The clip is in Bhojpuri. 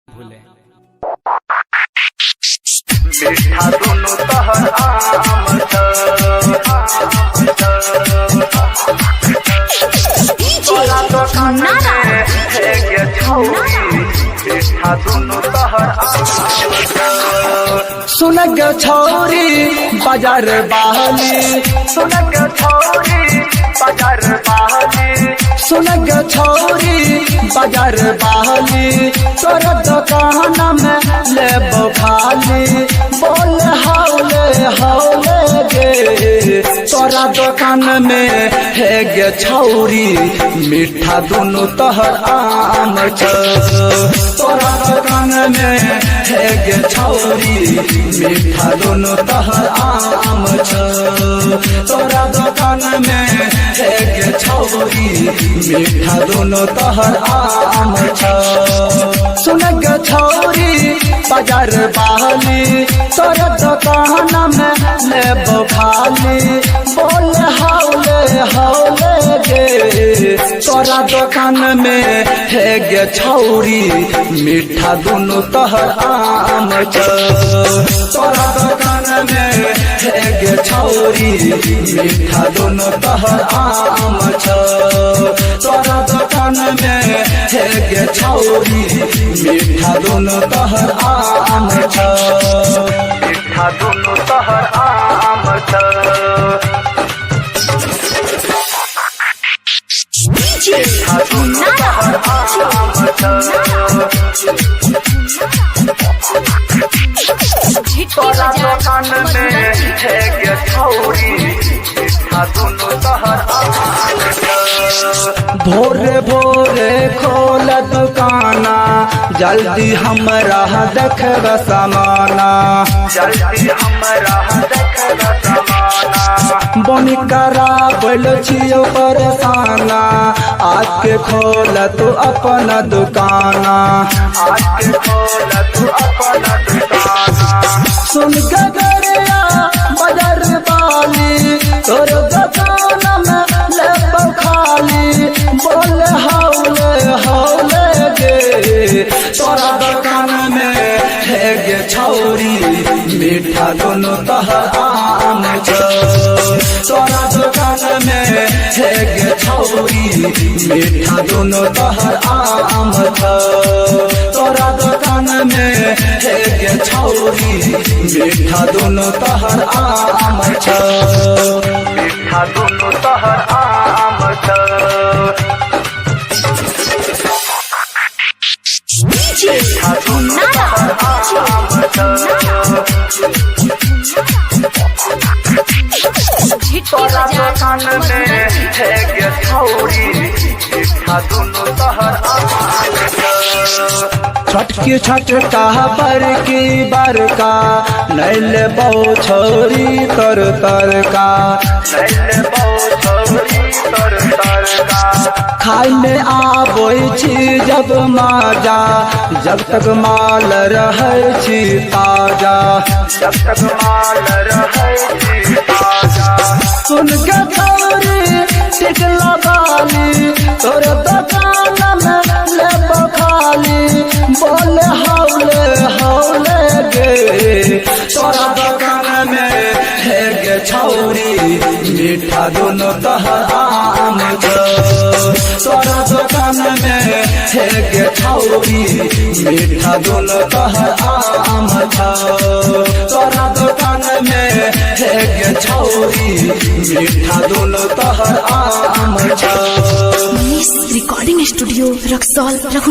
भूले। मीठा दोनों तहर आम तोला दुकान में है गे छौरी मीठा दोनों तहर आम सुन गे छौरी बाजार बहली, सुन गे छौरी बाजार बहली, सुन गे छौरी बाजार बहली, तोर दुकान में लेबो खाली, बोल हौले हौले गे तोरा दुकान में है गे छौरी मीठा दोनों तहर आम छ। तोरा दुकान में है गे छौरी मीठा दोनों तहर आम छ। तोरा दुकान में है गे छौरी मीठा दोनों तहर आम छ। सुन गे छौरी बाजार बहली, तोरा दुकान में लेबो खाली, बोल हौले हौले गे तोरा दुकान में है गे छौरी मीठा दोनों तहर आम छ। तोरा दुकान में है गे छौरी मीठा दोनों तहर आम छ। तोरा दुकान में है गे छौरी मीठा दोनों तहर आम छ। मीठा दोनों तहर आम मीठा दोनों तहर आम तोरा दुकान में है गे छौरी मीठा दोनों तहर आम भोरे भोरे खोल दुकाना, जल्दी हमरा देखब समाना, जल्दी हमरा देखब समाना, बनी करा बोल छियो परेशाना, आके खोल तू अपना दुकाना। आज खोल तू अपना दुकाना, सुन के गरिया बाजार वाली, तोर दुकान में लेबो खाली, बोल हौले हौले गे तोरा दुकान में है गे छौरी मीठा दोनों तहर आम छ। तोरा दुकान में है गे छौरी मीठा दोनों तहर आम छ। तोरा दुकान में है गे छौरी मीठा दोनों तहर आम छ। मीठा दोनों तहर आम मीठा दोनों तहर आम तोरा दुकान में है गे छौरी मीठा दोनों तहर आम छटकी छटका बरकी बरका, नैल बो छौरी तर तरका, खाय में आबै छी जब माजा, जब तक माल रहै छी ताजा, जब तक माल रहे ताजा। सुन के छौरी टिकला बाली, तोर दुकान में लेबो खाली, बोल हौले हौले गे तोरा दुकान में है गे छौरी मीठा दोनों तहर आम छ। तोरा दुकान में है गे छौरी मीठा दोनों तहर आम छ। तोरा दुकान में है गे छौरी मीठा दोनों तहर आम छ। Recording studio Raxaul.